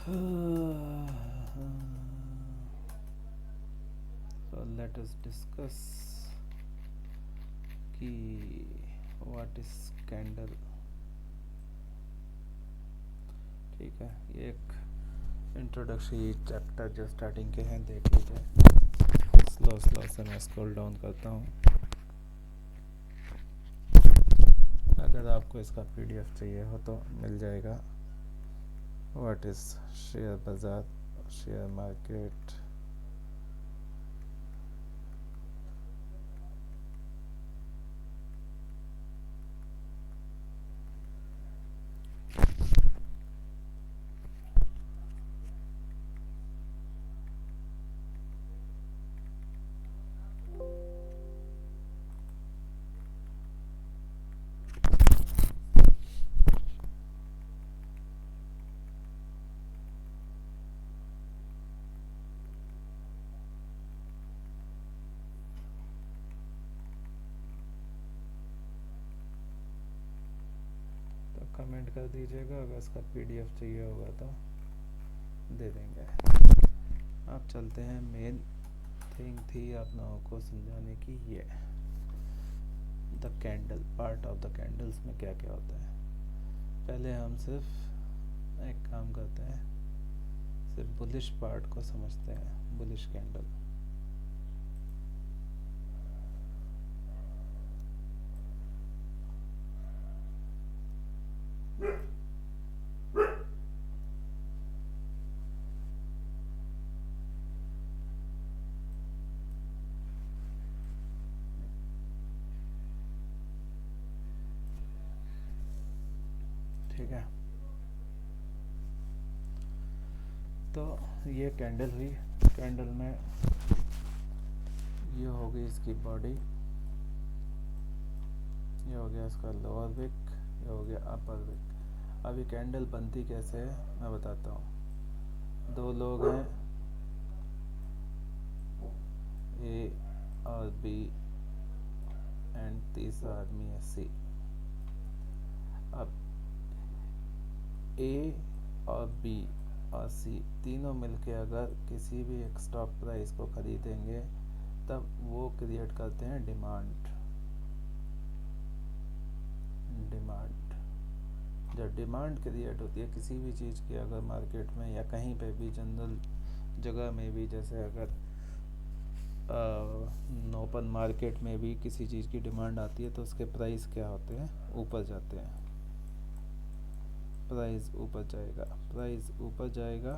So let us discuss कि what is candle. ठीक है, ये एक इंट्रोडक्टरी चैप्टर जो स्टार्टिंग के हैं देख लीजिए। स्लो से मैं स्क्रॉल डाउन करता हूँ। अगर आपको इसका पीडीएफ चाहिए हो तो मिल जाएगा। व्हाट इज शेयर बाजार, शेयर मार्केट। कमेंट कर दीजिएगा अगर इसका पीडीएफ चाहिए होगा तो दे देंगे। अब चलते हैं, मेन थिंग थी आप लोगों को समझाने की ये the candle, part of the candles में क्या क्या होता है। पहले हम सिर्फ एक काम करते हैं, सिर्फ बुलिश पार्ट को समझते हैं। बुलिश कैंडल, ठीक है। तो ये कैंडल हुई। कैंडल में ये हो गई इसकी बॉडी, ये हो गया इसका लोअर विक, ये हो गया अपर विक। अब ये कैंडल बनती कैसे है मैं बताता हूँ। दो लोग हैं, ए और बी, एंड तीसरा आदमी है सी। अब ए और बी और सी तीनों मिलके अगर किसी भी एक स्टॉक प्राइस को खरीदेंगे तब वो क्रिएट करते हैं डिमांड। जब डिमांड क्रिएट होती है किसी भी चीज़ की, अगर मार्केट में या कहीं पे भी जनरल जगह में भी, जैसे अगर ओपन मार्केट में भी किसी चीज़ की डिमांड आती है तो उसके प्राइस क्या होते हैं, ऊपर जाते हैं। प्राइस ऊपर जाएगा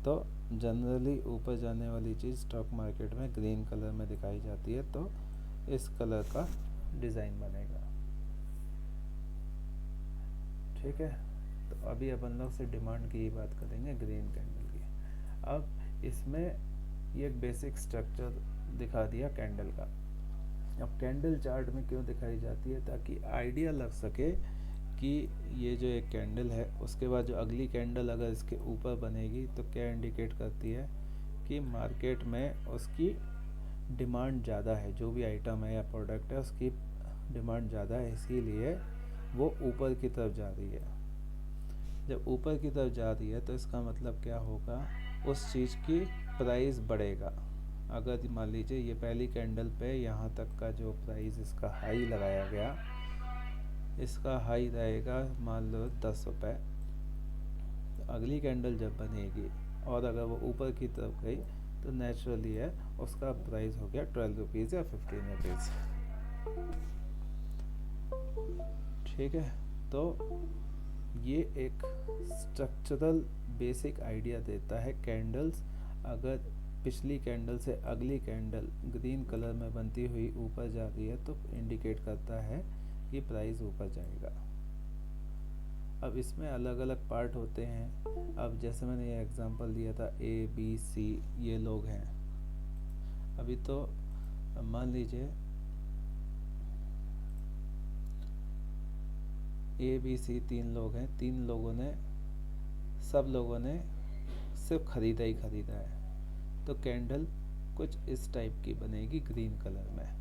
तो जनरली ऊपर जाने वाली चीज़ स्टॉक मार्केट में ग्रीन कलर में दिखाई जाती है, तो इस कलर का डिज़ाइन बनेगा। ठीक है, तो अभी अपन लोग से डिमांड की ही बात करेंगे, ग्रीन कैंडल की। अब इसमें ये एक बेसिक स्ट्रक्चर दिखा दिया कैंडल का। अब कैंडल चार्ट में क्यों दिखाई जाती है, ताकि आइडिया लग सके कि ये जो एक कैंडल है उसके बाद जो अगली कैंडल अगर इसके ऊपर बनेगी तो क्या इंडिकेट करती है कि मार्केट में उसकी डिमांड ज़्यादा है, जो भी आइटम है या प्रोडक्ट है उसकी डिमांड ज़्यादा है, इसीलिए वो ऊपर की तरफ जा रही है। जब ऊपर की तरफ जा रही है तो इसका मतलब क्या होगा, उस चीज़ की प्राइस बढ़ेगा। अगर मान लीजिए ये पहली कैंडल पे यहाँ तक का जो प्राइस इसका हाई लगाया गया, इसका हाई रहेगा मान लो 10 रुपये। अगली कैंडल जब बनेगी और अगर वो ऊपर की तरफ गई तो नेचुरली है उसका प्राइस हो गया 12 रुपीज़ या 15 रुपीज़। ठीक है, तो ये एक स्ट्रक्चरल बेसिक आइडिया देता है। कैंडल्स अगर पिछली कैंडल से अगली कैंडल ग्रीन कलर में बनती हुई ऊपर जा रही है तो इंडिकेट करता है कि प्राइस ऊपर जाएगा। अब इसमें अलग अलग पार्ट होते हैं। अब जैसे मैंने ये एग्जांपल दिया था, ए बी सी ये लोग हैं। अभी तो मान लीजिए ए बी सी तीन लोग हैं, सब लोगों ने सिर्फ खरीदा ही खरीदा है, तो कैंडल कुछ इस टाइप की बनेगी ग्रीन कलर में।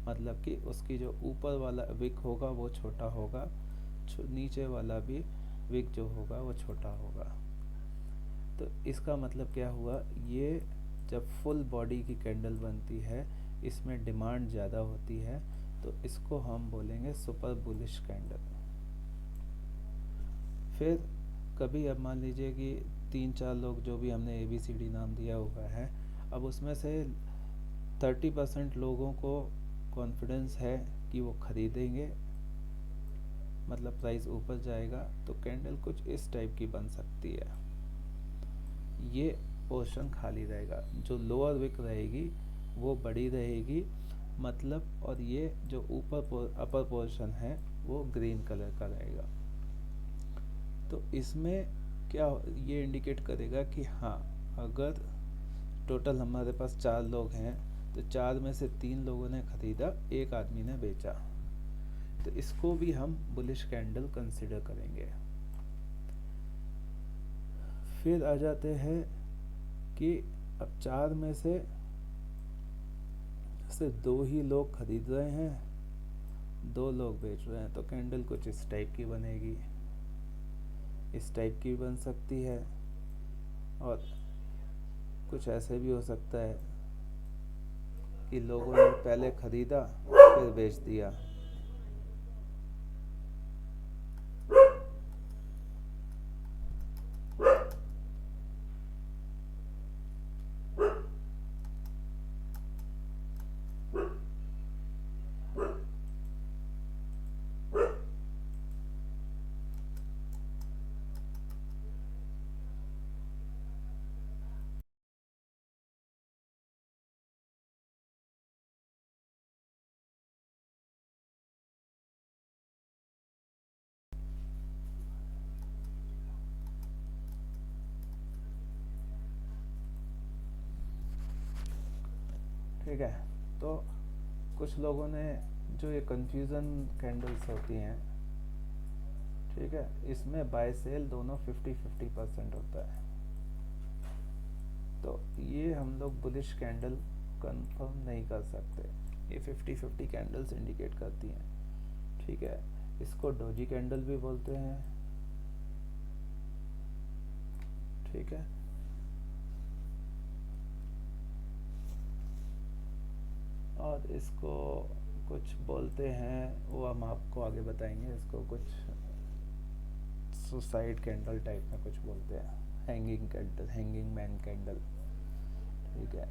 मतलब कि उसकी जो ऊपर वाला विक होगा वो छोटा होगा, नीचे वाला भी विक जो होगा वो छोटा होगा। तो इसका मतलब क्या हुआ, ये जब फुल बॉडी की कैंडल बनती है इसमें डिमांड ज़्यादा होती है, तो इसको हम बोलेंगे सुपर बुलिश कैंडल। फिर कभी अब मान लीजिए कि 3-4 लोग, जो भी हमने ABCD नाम दिया हुआ है, अब उसमें से 30% लोगों को कॉन्फिडेंस है कि वो खरीदेंगे, मतलब प्राइस ऊपर जाएगा, तो कैंडल कुछ इस टाइप की बन सकती है। ये पोर्शन खाली रहेगा, जो लोअर विक रहेगी वो बड़ी रहेगी, मतलब, और ये जो अपर पोर्शन है वो ग्रीन कलर का रहेगा। तो इसमें क्या ये इंडिकेट करेगा कि हाँ, अगर टोटल हमारे पास 4 लोग हैं तो 4 में से 3 लोगों ने खरीदा, एक आदमी ने बेचा, तो इसको भी हम बुलिश कैंडल कंसिडर करेंगे। फिर आ जाते हैं कि अब 4 में से सिर्फ 2 ही लोग खरीद रहे हैं, 2 लोग बेच रहे हैं, तो कैंडल कुछ इस टाइप की बनेगी, इस टाइप की बन सकती है, और कुछ ऐसे भी हो सकता है कि लोगों ने पहले खरीदा फिर बेच दिया। ठीक है, तो कुछ लोगों ने जो ये कंफ्यूजन कैंडल्स होती हैं, ठीक है, इसमें बाय सेल दोनों 50-50% होता है, तो ये हम लोग बुलिश कैंडल कंफर्म नहीं कर सकते, ये 50-50 कैंडल्स इंडिकेट करती हैं। ठीक है, इसको डोजी कैंडल भी बोलते हैं। ठीक है, और इसको कुछ बोलते हैं, वो हम आपको आगे बताएंगे, इसको कुछ सुसाइड कैंडल टाइप में कुछ बोलते हैं, hanging candle, hanging man candle. ठीक है,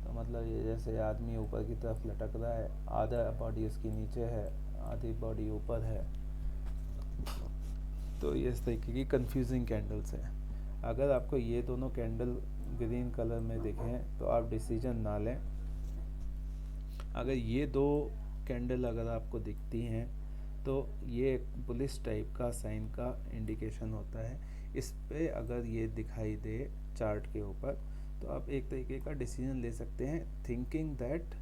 तो मतलब ये जैसे आदमी ऊपर की तरफ लटक रहा है, आधा बॉडी उसकी नीचे है, आधी बॉडी ऊपर है, तो ये इस तरीके की कंफ्यूजिंग कैंडल्स हैं। अगर आपको ये दोनों कैंडल ग्रीन कलर में दिखें तो आप डिसीजन ना लें। अगर ये 2 कैंडल अगर आपको दिखती हैं तो ये एक बुलिश टाइप का साइन का इंडिकेशन होता है। इस पे अगर ये दिखाई दे चार्ट के ऊपर तो आप एक तरीके का डिसीजन ले सकते हैं, थिंकिंग दैट,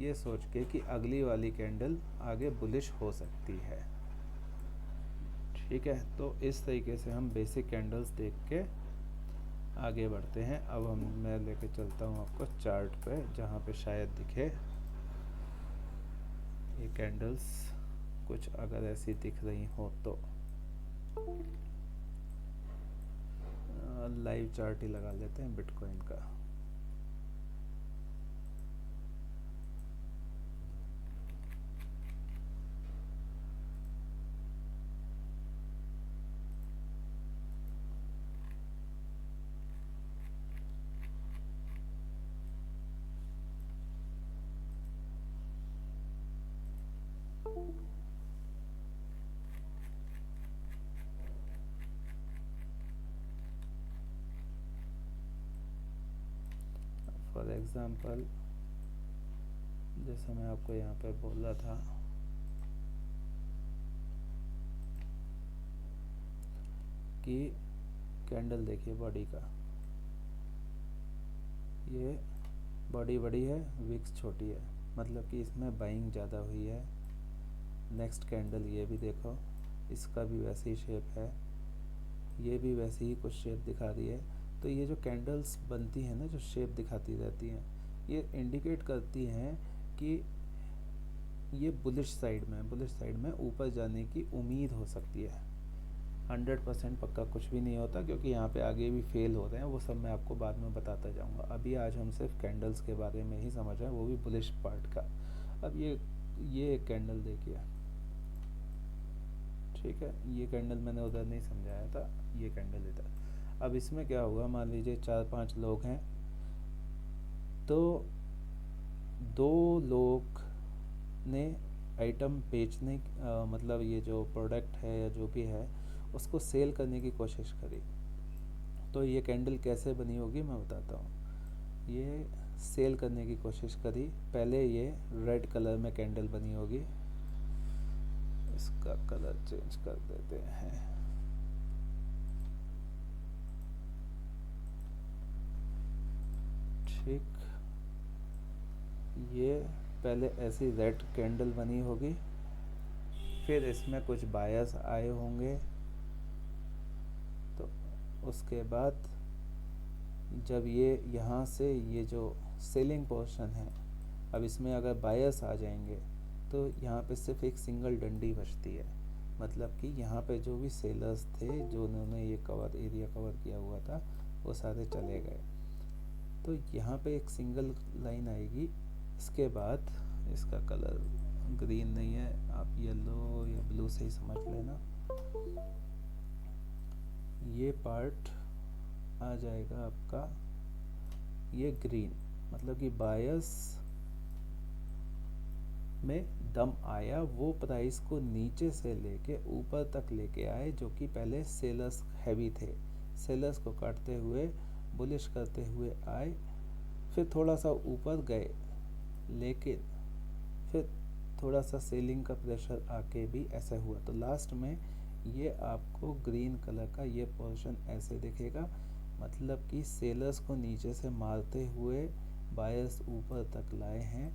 ये सोच के कि अगली वाली कैंडल आगे बुलिश हो सकती है। ठीक है, तो इस तरीके से हम बेसिक कैंडल्स देख के आगे बढ़ते हैं। अब मैं लेके चलता हूँ आपको चार्ट पे, जहाँ पे शायद दिखे ये कैंडल्स कुछ अगर ऐसी दिख रही हो तो। लाइव चार्ट ही लगा लेते हैं बिटकॉइन का। फॉर एग्जांपल, जैसे मैं आपको यहाँ पे बोला था कि कैंडल देखिए बॉडी का, ये बॉडी बड़ी है, विक्स छोटी है, मतलब कि इसमें बाइंग ज़्यादा हुई है। नेक्स्ट कैंडल ये भी देखो, इसका भी वैसी ही शेप है, ये भी वैसी ही कुछ शेप दिखा रही है। तो ये जो कैंडल्स बनती हैं ना, जो शेप दिखाती रहती हैं, ये इंडिकेट करती हैं कि ये बुलिश साइड में ऊपर जाने की उम्मीद हो सकती है। 100% पक्का कुछ भी नहीं होता, क्योंकि यहाँ पे आगे भी फेल हो रहे हैं, वो सब मैं आपको बाद में बताता जाऊँगा। अभी आज हम सिर्फ कैंडल्स के बारे में ही समझ रहे हैं, वो भी बुलिश पार्ट का। अब ये एक कैंडल देखिए, ठीक है, ये कैंडल मैंने उधर नहीं समझाया था, ये कैंडल इधर। अब इसमें क्या हुआ, मान लीजिए 4-5 लोग हैं, तो 2 लोग ने आइटम बेचने मतलब ये जो प्रोडक्ट है या जो भी है उसको सेल करने की कोशिश करी। तो ये कैंडल कैसे बनी होगी मैं बताता हूँ। ये सेल करने की कोशिश करी, पहले ये रेड कलर में कैंडल बनी होगी, इसका कलर चेंज कर देते हैं। ठीक, ये पहले ऐसी रेड कैंडल बनी होगी, फिर इसमें कुछ बायर्स आए होंगे, तो उसके बाद जब ये यहाँ से ये जो सेलिंग पोर्शन है, अब इसमें अगर बायर्स आ जाएंगे तो यहाँ पे सिर्फ एक सिंगल डंडी बचती है, मतलब कि यहाँ पे जो भी सेलर्स थे जो उन्होंने ये कवर एरिया कवर किया हुआ था वो सारे चले गए। तो यहाँ पे एक सिंगल लाइन आएगी। इसके बाद इसका कलर ग्रीन नहीं है, आप येलो या ब्लू से ही समझ लेना। ये पार्ट आ जाएगा आपका ये ग्रीन, मतलब कि बायर्स में दम आया, वो प्राइस को नीचे से लेके ऊपर तक लेके आए, जो कि पहले सेलर्स हैवी थे, सेलर्स को काटते हुए बुलिश करते हुए आए, फिर थोड़ा सा ऊपर गए, लेकिन फिर थोड़ा सा सेलिंग का प्रेशर आके भी ऐसा हुआ, तो लास्ट में ये आपको ग्रीन कलर का ये पोर्शन ऐसे दिखेगा, मतलब कि सेलर्स को नीचे से मारते हुए बायर्स ऊपर तक लाए हैं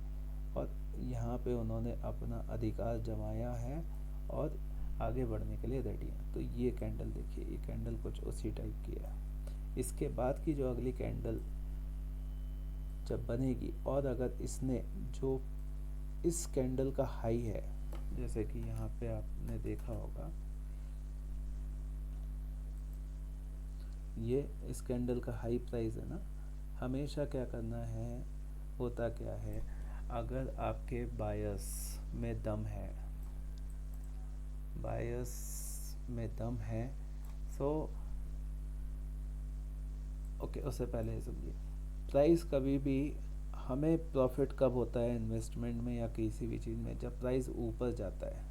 और यहाँ पे उन्होंने अपना अधिकार जमाया है और आगे बढ़ने के लिए रेडी है। तो ये कैंडल देखिए, ये कैंडल कुछ उसी टाइप की है। इसके बाद की जो अगली कैंडल जब बनेगी और अगर इसने जो इस कैंडल का हाई है, जैसे कि यहाँ पे आपने देखा होगा, ये इस कैंडल का हाई प्राइस है ना, हमेशा क्या करना है, होता क्या है, अगर आपके बायर्स में दम है, बायर्स में दम है, सो ओके, उससे पहले समझिए प्राइस कभी भी हमें प्रॉफिट कब होता है इन्वेस्टमेंट में या किसी भी चीज़ में, जब प्राइस ऊपर जाता है।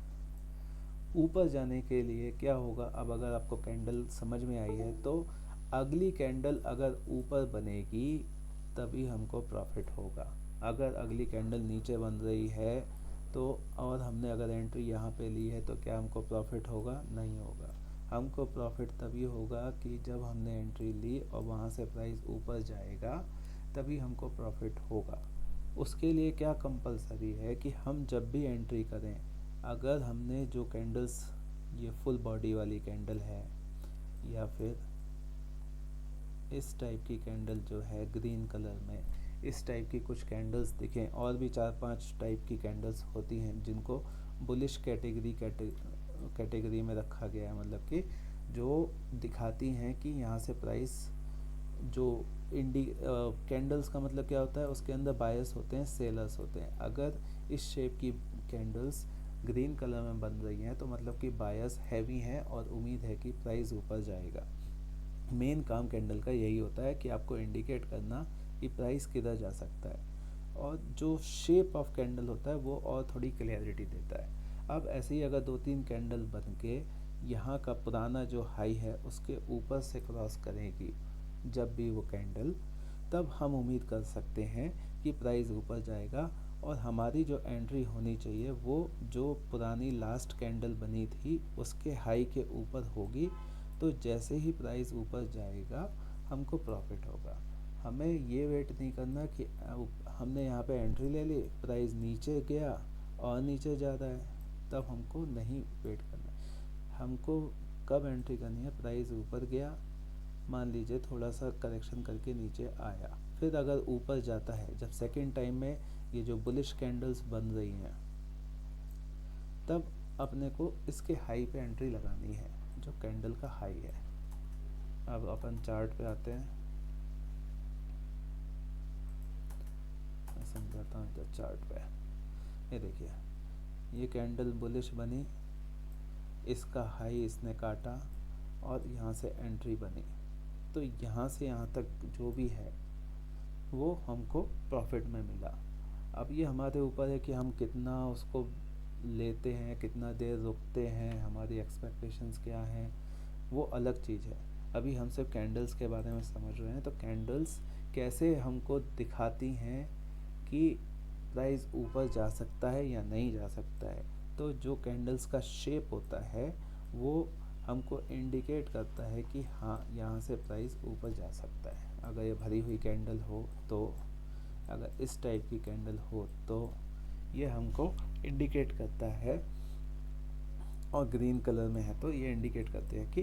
ऊपर जाने के लिए क्या होगा, अब अगर आपको कैंडल समझ में आई है तो अगली कैंडल अगर ऊपर बनेगी तभी हमको प्रॉफिट होगा। अगर अगली कैंडल नीचे बन रही है तो और हमने अगर एंट्री यहाँ पे ली है तो क्या हमको प्रॉफिट होगा? नहीं होगा। हमको प्रॉफिट तभी होगा कि जब हमने एंट्री ली और वहाँ से प्राइस ऊपर जाएगा, तभी हमको प्रॉफिट होगा। उसके लिए क्या कंपलसरी है कि हम जब भी एंट्री करें, अगर हमने जो कैंडल्स, ये फुल बॉडी वाली कैंडल है या फिर इस टाइप की कैंडल जो है ग्रीन कलर में, इस टाइप की कुछ कैंडल्स दिखें, और भी 4-5 टाइप की कैंडल्स होती हैं जिनको बुलिश कैटेगरी में रखा गया है, मतलब कि जो दिखाती हैं कि यहाँ से प्राइस जो कैंडल्स का मतलब क्या होता है, उसके अंदर बायर्स होते हैं, सेलर्स होते हैं। अगर इस शेप की कैंडल्स ग्रीन कलर में बन रही हैं तो मतलब कि बायर्स हैवी हैं और उम्मीद है कि प्राइस ऊपर जाएगा। मेन काम कैंडल का यही होता है कि आपको इंडिकेट करना कि प्राइस किधर जा सकता है, और जो शेप ऑफ कैंडल होता है वो और थोड़ी क्लियरिटी देता है। अब ऐसे ही अगर 2-3 कैंडल बन के यहाँ का पुराना जो हाई है उसके ऊपर से क्रॉस करेगी जब भी वो कैंडल, तब हम उम्मीद कर सकते हैं कि प्राइस ऊपर जाएगा और हमारी जो एंट्री होनी चाहिए वो जो पुरानी लास्ट कैंडल बनी थी उसके हाई के ऊपर होगी। तो जैसे ही प्राइस ऊपर जाएगा हमको प्रॉफिट होगा। हमें ये वेट नहीं करना कि हमने यहाँ पे एंट्री ले ली, प्राइस नीचे गया और नीचे जा रहा है, तब हमको नहीं वेट करना। हमको कब एंट्री करनी है, प्राइस ऊपर गया, मान लीजिए थोड़ा सा करेक्शन करके नीचे आया, फिर अगर ऊपर जाता है, जब सेकेंड टाइम में ये जो बुलिश कैंडल्स बन रही हैं, तब अपने को इसके हाई पे एंट्री लगानी है। जो कैंडल का हाई है। अब अपन चार्ट पे आते हैं, मैं समझाता हूँ इधर चार्ट पे। ये देखिए, ये कैंडल बुलिश बनी, इसका हाई इसने काटा और यहाँ से एंट्री बनी, तो यहाँ से यहाँ तक जो भी है वो हमको प्रॉफिट में मिला। अब ये हमारे ऊपर है कि हम कितना उसको लेते हैं, कितना देर रुकते हैं, हमारी एक्सपेक्टेशंस क्या हैं, वो अलग चीज़ है। अभी हम सिर्फ कैंडल्स के बारे में समझ रहे हैं, तो कैंडल्स कैसे हमको दिखाती हैं कि प्राइस ऊपर जा सकता है या नहीं जा सकता है। तो जो कैंडल्स का शेप होता है वो हमको इंडिकेट करता है कि हाँ, यहाँ से प्राइस ऊपर जा सकता है। अगर ये भरी हुई कैंडल हो तो, अगर इस टाइप की कैंडल हो तो ये हमको इंडिकेट करता है, और ग्रीन कलर में है तो ये इंडिकेट करते हैं कि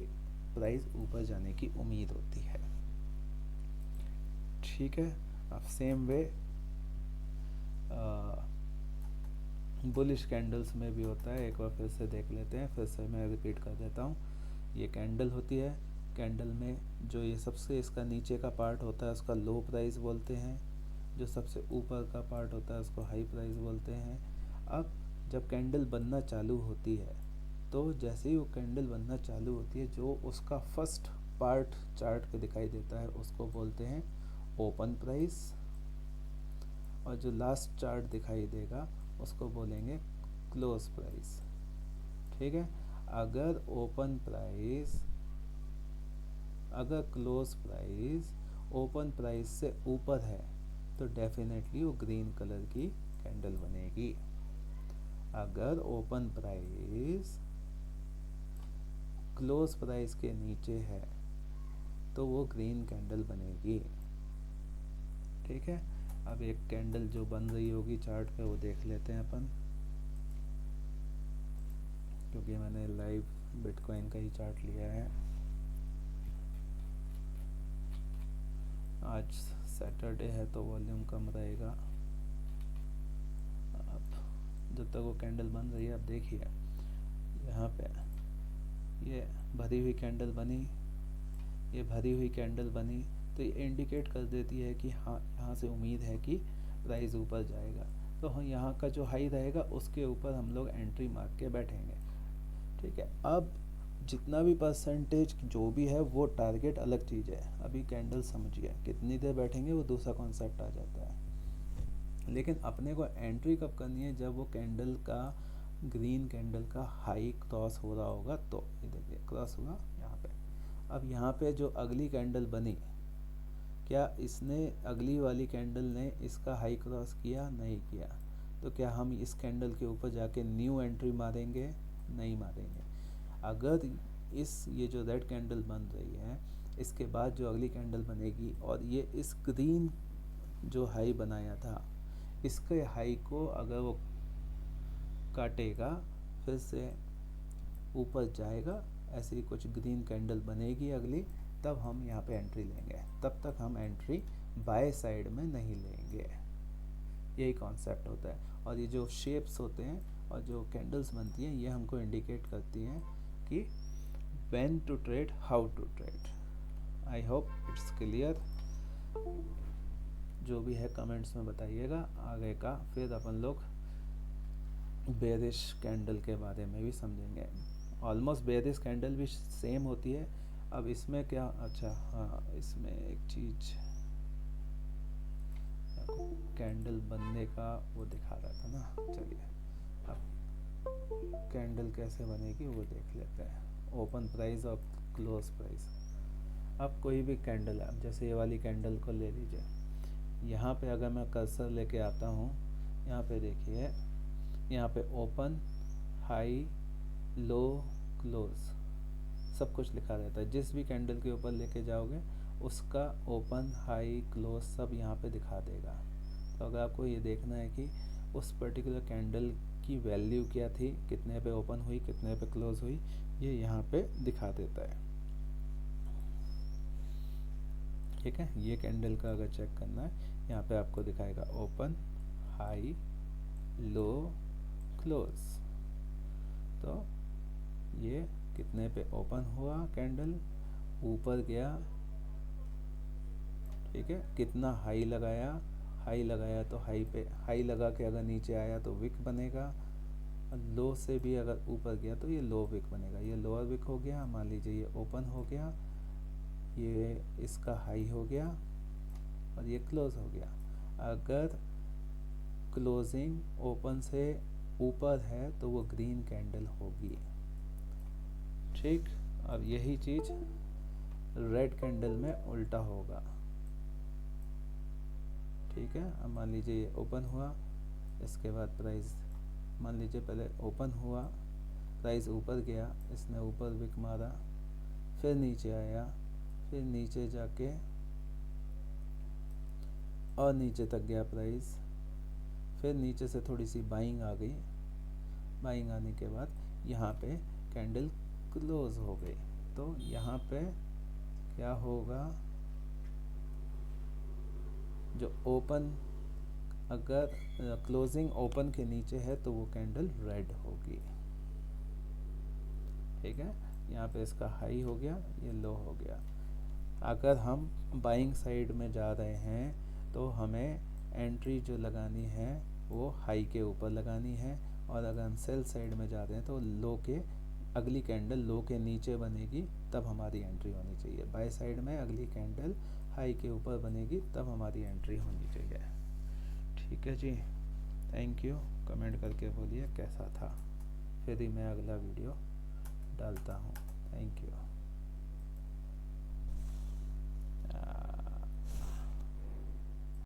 प्राइस ऊपर जाने की उम्मीद होती है। ठीक है। अब सेम वे बुलिश कैंडल्स में भी होता है। एक बार फिर से देख लेते हैं, फिर से मैं रिपीट कर देता हूँ। ये कैंडल होती है, कैंडल में जो ये सबसे इसका नीचे का पार्ट होता है उसका लो प्राइस बोलते हैं, जो सबसे ऊपर का पार्ट होता है उसको हाई प्राइस बोलते हैं। अब जब कैंडल बनना चालू होती है तो जैसे ही वो कैंडल बनना चालू होती है, जो उसका फर्स्ट पार्ट चार्ट पे दिखाई देता है उसको बोलते हैं ओपन प्राइस, और जो लास्ट चार्ट दिखाई देगा उसको बोलेंगे क्लोज प्राइस। ठीक है। अगर ओपन प्राइस, अगर क्लोज प्राइस ओपन प्राइस से ऊपर है तो डेफिनेटली वो ग्रीन कलर की कैंडल बनेगी। अगर ओपन प्राइस क्लोज प्राइस के नीचे है तो वो ग्रीन कैंडल बनेगी। ठीक है। अब एक कैंडल जो बन रही होगी चार्ट पे वो देख लेते हैं अपन, क्योंकि मैंने लाइव बिटकॉइन का ही चार्ट लिया है। आज सैटरडे है तो वॉल्यूम कम रहेगा। अब जब तक वो कैंडल बन रही है, अब देखिए यहाँ पे ये भरी हुई कैंडल बनी, ये भरी हुई कैंडल बनी, तो ये इंडिकेट कर देती है कि हाँ, यहाँ से उम्मीद है कि प्राइस ऊपर जाएगा। तो हाँ, यहाँ का जो हाई रहेगा उसके ऊपर हम लोग एंट्री मार के बैठेंगे। ठीक है। अब जितना भी परसेंटेज जो भी है वो टारगेट अलग चीज़ है। अभी कैंडल समझिए, कितनी देर बैठेंगे वो दूसरा कॉन्सेप्ट आ जाता है। लेकिन अपने को एंट्री कब करनी है, जब वो कैंडल का, ग्रीन कैंडल का हाई क्रॉस हो रहा होगा। तो ये देखिए क्रॉस हुआ यहाँ पे। अब यहाँ पे जो अगली कैंडल बनी, क्या इसने, अगली वाली कैंडल ने इसका हाई क्रॉस किया? नहीं किया। तो क्या हम इस कैंडल के ऊपर जाके न्यू एंट्री मारेंगे? नहीं मारेंगे। अगर ये जो रेड कैंडल बन रही है, इसके बाद जो अगली कैंडल बनेगी और ये इस ग्रीन जो हाई बनाया था, इसके हाई को अगर वो काटेगा, फिर से ऊपर जाएगा, ऐसे ही कुछ ग्रीन कैंडल बनेगी अगली, तब हम यहाँ पे एंट्री लेंगे। तब तक हम एंट्री बाय साइड में नहीं लेंगे। यही कॉन्सेप्ट होता है। और ये जो शेप्स होते हैं और जो कैंडल्स बनती हैं, ये हमको इंडिकेट करती हैं कि when to trade, how to trade. I hope it's clear. जो भी है कमेंट्स में बताइएगा। आगे का फिर अपन लोग बेरिश कैंडल के बारे में भी समझेंगे। ऑलमोस्ट बेरिश कैंडल भी सेम होती है। अब इसमें क्या, अच्छा हाँ, इसमें एक चीज़ कैंडल बनने का वो दिखा रहा था ना। चलिए अब कैंडल कैसे बनेगी वो देख लेते हैं। ओपन प्राइस और क्लोज प्राइस। अब कोई भी कैंडल है, अब जैसे ये वाली कैंडल को ले लीजिए, यहाँ पे अगर मैं कर्सर लेके आता हूँ, यहाँ पे देखिए, यहाँ पे ओपन, हाई, लो, क्लोज सब कुछ लिखा रहता है। जिस भी कैंडल के ऊपर लेके जाओगे उसका ओपन, हाई, क्लोज सब यहाँ पे दिखा देगा। तो अगर आपको ये देखना है कि उस पर्टिकुलर कैंडल की वैल्यू क्या थी, कितने पे ओपन हुई, कितने पे क्लोज हुई, ये यहाँ पे दिखा देता है। ठीक है। ये कैंडल का अगर चेक करना है, यहाँ पे आपको दिखाएगा ओपन, हाई, लो, क्लोज। तो ये कितने पे ओपन हुआ कैंडल, ऊपर गया, ठीक है। कितना हाई लगाया, हाई लगाया तो हाई पे, हाई लगा के अगर नीचे आया तो विक बनेगा, लो से भी अगर ऊपर गया तो ये लो विक बनेगा। ये लोअर विक हो गया, मान लीजिए ये ओपन हो गया, ये इसका हाई हो गया और ये क्लोज हो गया। अगर क्लोजिंग ओपन से ऊपर है तो वो ग्रीन कैंडल होगी, ठीक। अब यही चीज रेड कैंडल में उल्टा होगा, ठीक है। अब मान लीजिए ये ओपन हुआ, इसके बाद प्राइस, मान लीजिए पहले ओपन हुआ, प्राइस ऊपर गया, इसने ऊपर विक मारा, फिर नीचे आया, फिर नीचे जाके और नीचे तक गया प्राइस, फिर नीचे से थोड़ी सी बाइंग आ गई, बाइंग आने के बाद यहाँ पे कैंडल क्लोज हो गई। तो यहाँ पे क्या होगा, जो ओपन, अगर क्लोजिंग ओपन के नीचे है तो वो कैंडल रेड होगी, ठीक है। यहाँ पे इसका हाई हो गया, ये लो हो गया। अगर हम बाइंग साइड में जा रहे हैं तो हमें एंट्री जो लगानी है वो हाई के ऊपर लगानी है, और अगर हम सेल साइड में जा रहे हैं तो लो के, अगली कैंडल लो के नीचे बनेगी तब हमारी एंट्री होनी चाहिए। बाय साइड में अगली कैंडल हाई के ऊपर बनेगी तब हमारी एंट्री होनी चाहिए, ठीक है जी। थैंक यू, कमेंट करके बोलिए कैसा था, फिर ही मैं अगला वीडियो डालता हूँ। Thank you.